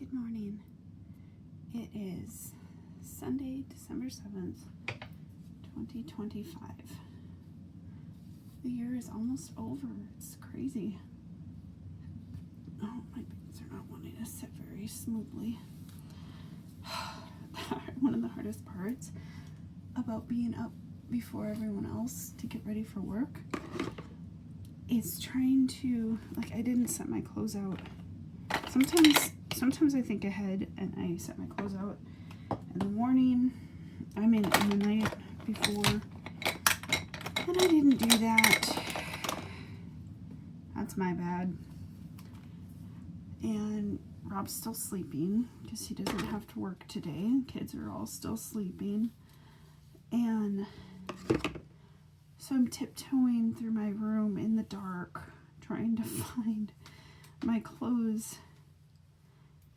Good morning. It is Sunday, December 7th, 2025. The year is almost over. It's crazy. Oh, my bangs are not wanting to sit very smoothly. One of the hardest parts about being up before everyone else to get ready for work is trying to, I didn't set my clothes out. Sometimes I think ahead and I set my clothes out in the morning. I mean, in the night before. And I didn't do that. That's my bad. And Rob's still sleeping because he doesn't have to work today. Kids are all still sleeping. And so I'm tiptoeing through my room in the dark, trying to find my clothes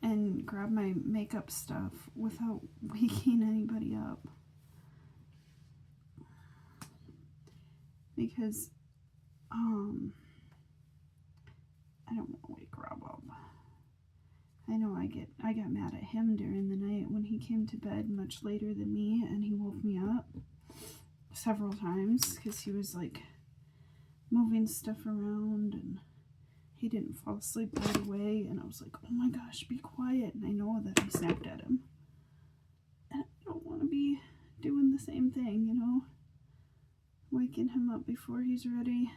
and grab my makeup stuff without waking anybody up. Because, I don't want to wake Rob up. I know I got mad at him during the night when he came to bed much later than me, and he woke me up several times because he was moving stuff around and he didn't fall asleep right away, and I was like, oh my gosh, be quiet. And I know that I snapped at him. And I don't want to be doing the same thing, waking him up before he's ready.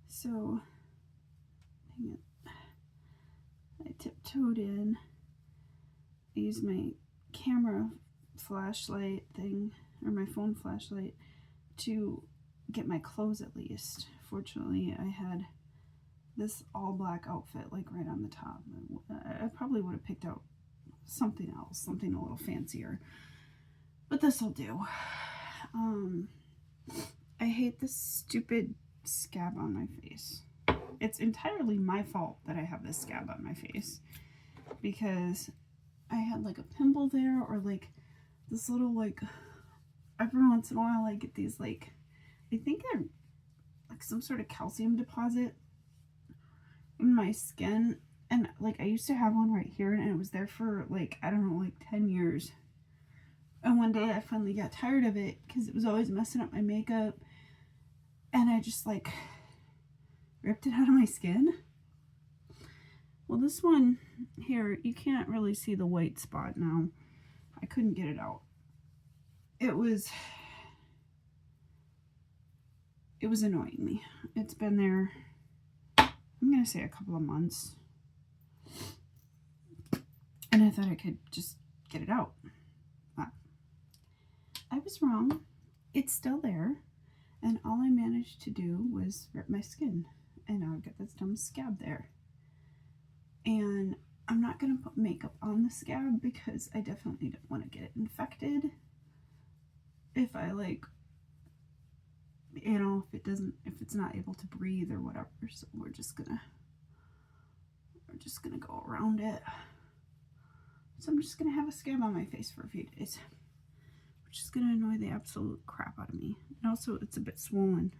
So, dang it. I tiptoed in. I used my camera flashlight thing, or my phone flashlight, to get my clothes at least. Fortunately, I had this all black outfit right on the top. I probably would have picked out something else, something a little fancier, but this will do. I hate this stupid scab on my face. It's entirely my fault that I have this scab on my face, because I had a pimple there, or this little every once in a while I get these I think they're some sort of calcium deposit in my skin, and I used to have one right here, and it was there for I don't know, 10 years. And one day I finally got tired of it because it was always messing up my makeup, and I just ripped it out of my skin. Well, this one here, you can't really see the white spot now. I couldn't get it out. It was annoying me. It's been there, I'm going to say a couple of months. And I thought I could just get it out. But I was wrong. It's still there. And all I managed to do was rip my skin. And now I've got this dumb scab there. And I'm not going to put makeup on the scab because I definitely don't want to get it infected. If I if it's not able to breathe or whatever. So we're just gonna go around it. So I'm just gonna have a scab on my face for a few days, which is gonna annoy the absolute crap out of me. And also it's a bit swollen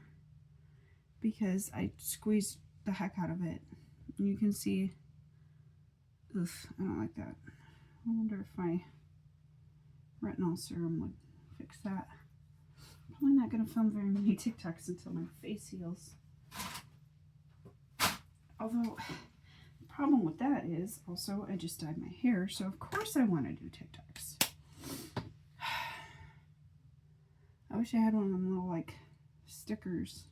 because I squeezed the heck out of it. And you can see, oof, I don't like that. I wonder if my retinol serum would fix that. Probably not going to film very many TikToks until my face heals. Although, the problem with that is, also, I just dyed my hair, so of course I want to do TikToks. I wish I had one of them little, stickers.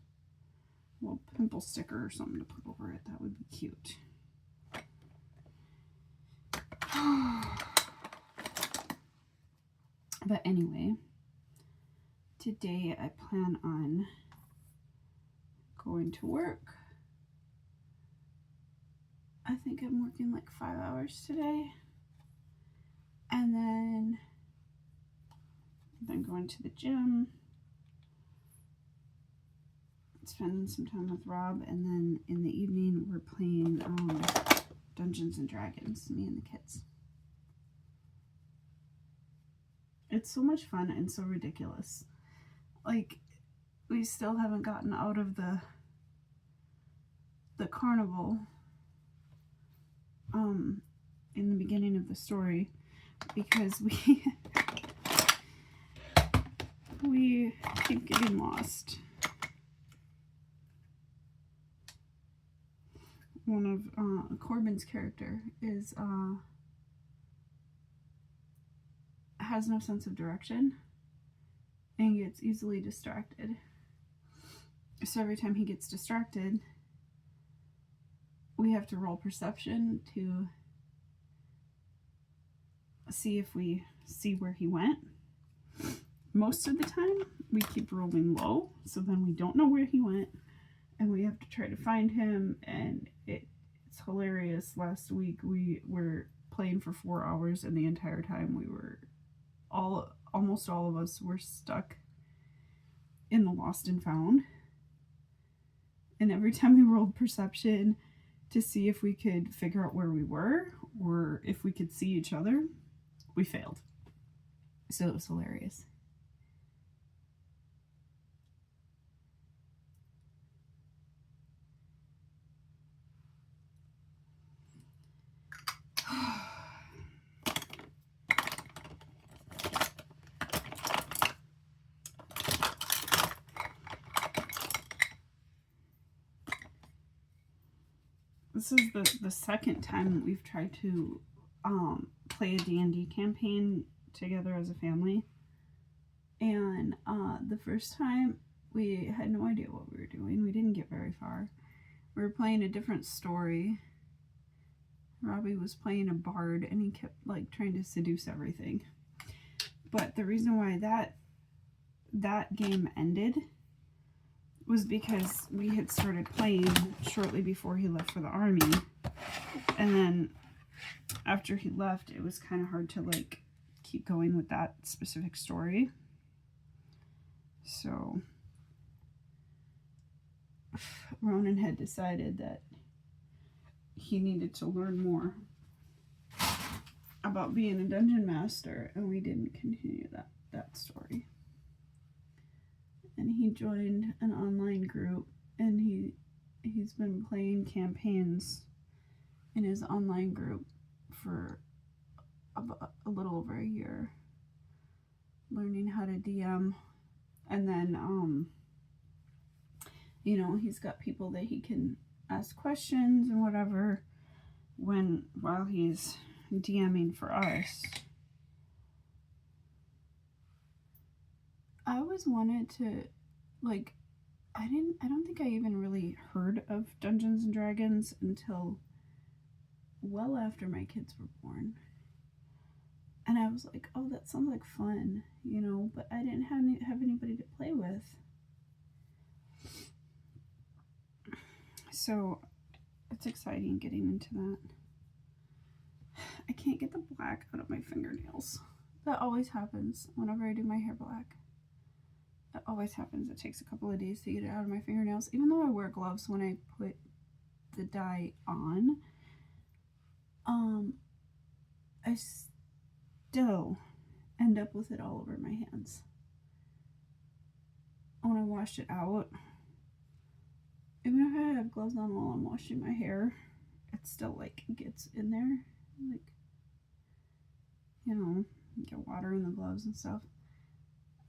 A little pimple sticker or something to put over it. That would be cute. But anyway, today I plan on going to work. I think I'm working 5 hours today. And then I'm going to the gym, spending some time with Rob, and then in the evening we're playing Dungeons and Dragons, me and the kids. It's so much fun and so ridiculous. We still haven't gotten out of the the carnival in the beginning of the story, because we keep getting lost. One of Corbin's character is has no sense of direction and gets easily distracted. So every time he gets distracted, we have to roll perception to see if we see where he went. Most of the time, we keep rolling low, so then we don't know where he went, and we have to try to find him, and it's hilarious. Last week, we were playing for 4 hours, and the entire time we were almost all of us were stuck in the lost and found. And every time we rolled perception to see if we could figure out where we were or if we could see each other, we failed. So it was hilarious. This is the second time we've tried to play a D&D campaign together as a family. And the first time, we had no idea what we were doing. We didn't get very far. We were playing a different story. Robbie was playing a bard, and he kept trying to seduce everything. But the reason why that game ended was because we had started playing shortly before he left for the army, and then after he left, it was kind of hard to keep going with that specific story. So Ronan had decided that he needed to learn more about being a dungeon master, and we didn't continue that story. And he joined an online group, and he's been playing campaigns in his online group for a little over a year, learning how to DM. And then he's got people that he can ask questions and whatever while he's DMing for us. I always wanted to, I don't think I even really heard of Dungeons and Dragons until well after my kids were born. And I was like, oh, that sounds like fun, but I didn't have anybody to play with. So it's exciting getting into that. I can't get the black out of my fingernails. That always happens whenever I do my hair black. That always happens. It takes a couple of days to get it out of my fingernails. Even though I wear gloves when I put the dye on, I still end up with it all over my hands. When I wash it out, even if I have gloves on while I'm washing my hair, it still gets in there. Get water in the gloves and stuff.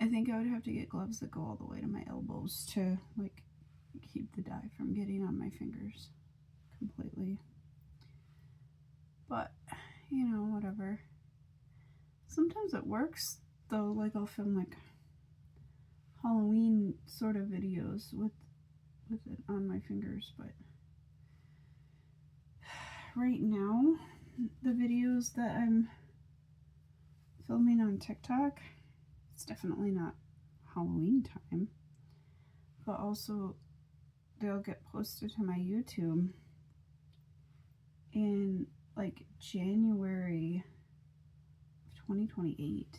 I think I would have to get gloves that go all the way to my elbows to keep the dye from getting on my fingers completely. But whatever. Sometimes it works though. I'll film Halloween sort of videos with it on my fingers, but right now the videos that I'm filming on TikTok, it's definitely not Halloween time, but also they'll get posted to my YouTube in January of 2028,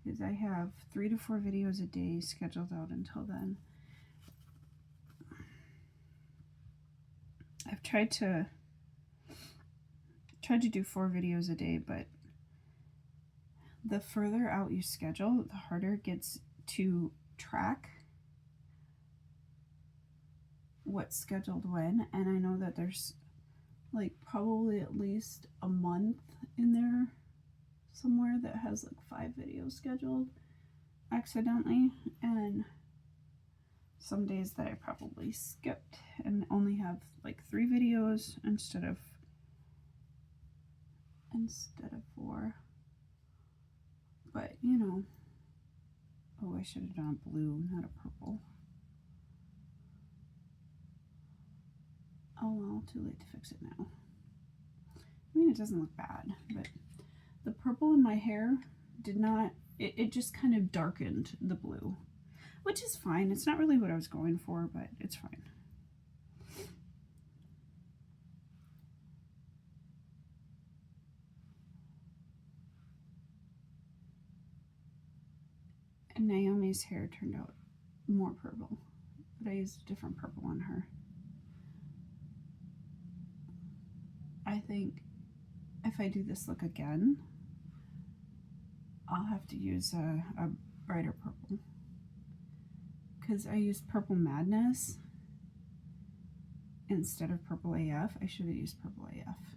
because I have 3 to 4 videos a day scheduled out until then. I've tried to do 4 videos a day, but the further out you schedule, the harder it gets to track what's scheduled when, and I know that there's like probably at least a month in there somewhere that has like 5 videos scheduled accidentally, and some days that I probably skipped and only have like 3 videos instead of 4. But you know, oh, I should have done a blue, not a purple. Oh well, too late to fix it now. I mean, it doesn't look bad, but the purple in my hair did not, it just kind of darkened the blue, which is fine. It's not really what I was going for, but it's fine. And Naomi's hair turned out more purple, but I used a different purple on her. I think if I do this look again, I'll have to use a brighter purple, because I used Purple Madness instead of Purple AF. I should have used Purple AF.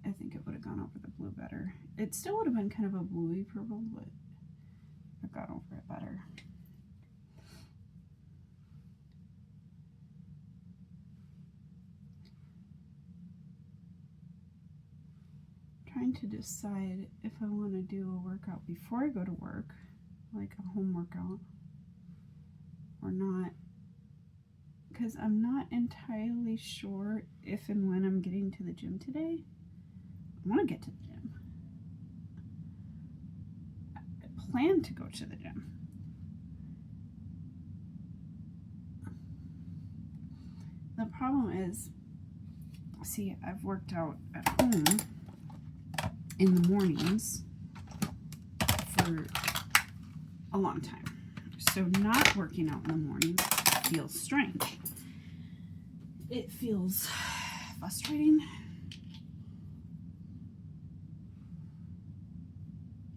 I think it would have gone over the blue better. It still would have been kind of a bluey purple, but it got over it better. Trying to decide if I want to do a workout before I go to work, like a home workout, or not, because I'm not entirely sure if and when I'm getting to the gym today. I want to get to the gym. I plan to go to the gym. The problem is, see, I've worked out at home in the mornings for a long time. So not working out in the morning feels strange. It feels frustrating.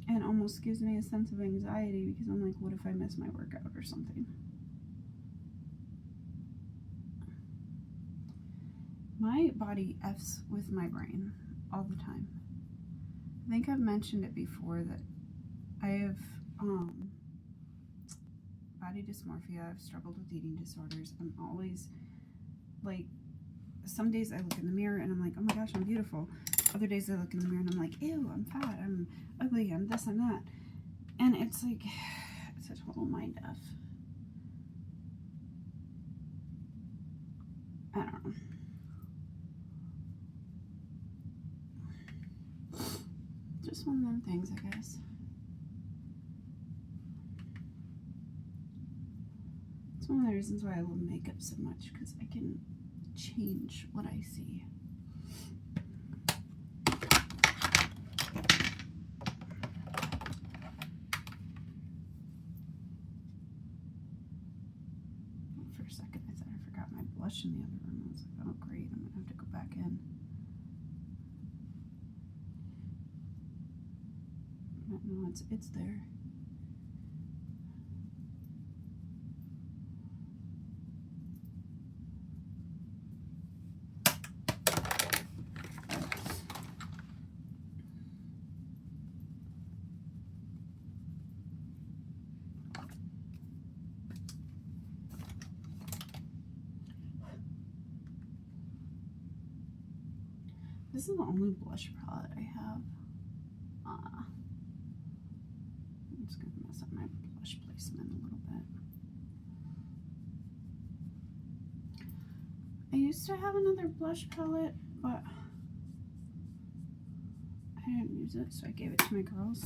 And almost gives me a sense of anxiety, because I'm like, what if I miss my workout or something? My body F's with my brain all the time. I think I've mentioned it before that I have body dysmorphia. I've struggled with eating disorders. I'm always like, some days I look in the mirror and I'm like, oh my gosh, I'm beautiful. Other days I look in the mirror and I'm like, ew, I'm fat, I'm ugly, I'm this, I'm that. And it's like, it's a total mind F. I don't know. Just one of them things, I guess. It's one of the reasons why I love makeup so much, because I can change what I see. For a second, I thought I forgot my blush in the other room. I was like, oh great, I'm gonna have to go back in. But no, it's there. This is the only blush palette I have. I'm just gonna mess up my blush placement a little bit. I used to have another blush palette, but I didn't use it, so I gave it to my girls.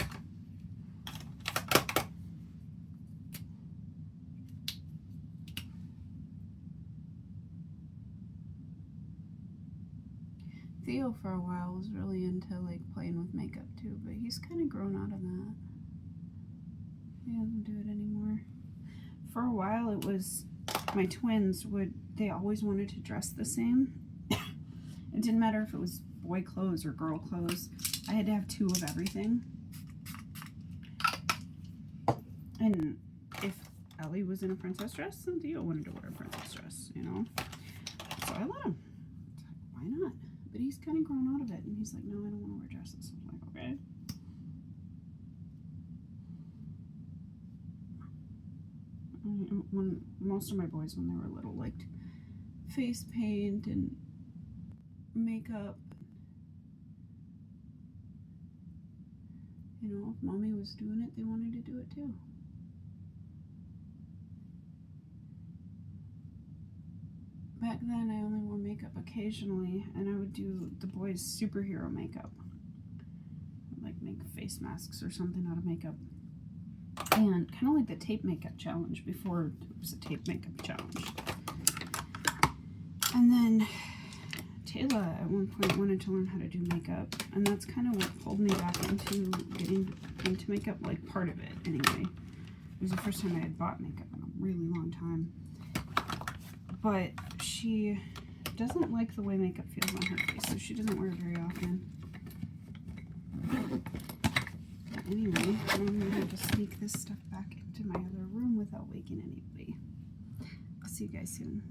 Theo for a while was really into like playing with makeup too, but he's kind of grown out of that. He doesn't do it anymore. For a while it was, my twins they always wanted to dress the same. It didn't matter if it was boy clothes or girl clothes. I had to have 2 of everything. And if Ellie was in a princess dress and Theo wanted to wear a princess dress, you know? So I let him. It's like, why not? But he's kind of grown out of it, and he's like, no, I don't want to wear dresses. I'm like, okay. When most of my boys, when they were little, liked face paint and makeup. You know, if mommy was doing it, they wanted to do it too. Back then, I only wore makeup occasionally, and I would do the boys' superhero makeup. Like make face masks or something out of makeup. And kind of like the tape makeup challenge before it was a tape makeup challenge. And then Taylor at one point wanted to learn how to do makeup, and that's kind of what pulled me back into getting into makeup, like part of it anyway. It was the first time I had bought makeup in a really long time. But she doesn't like the way makeup feels on her face, so she doesn't wear it very often. But anyway, I'm going to have to sneak this stuff back into my other room without waking anybody. I'll see you guys soon.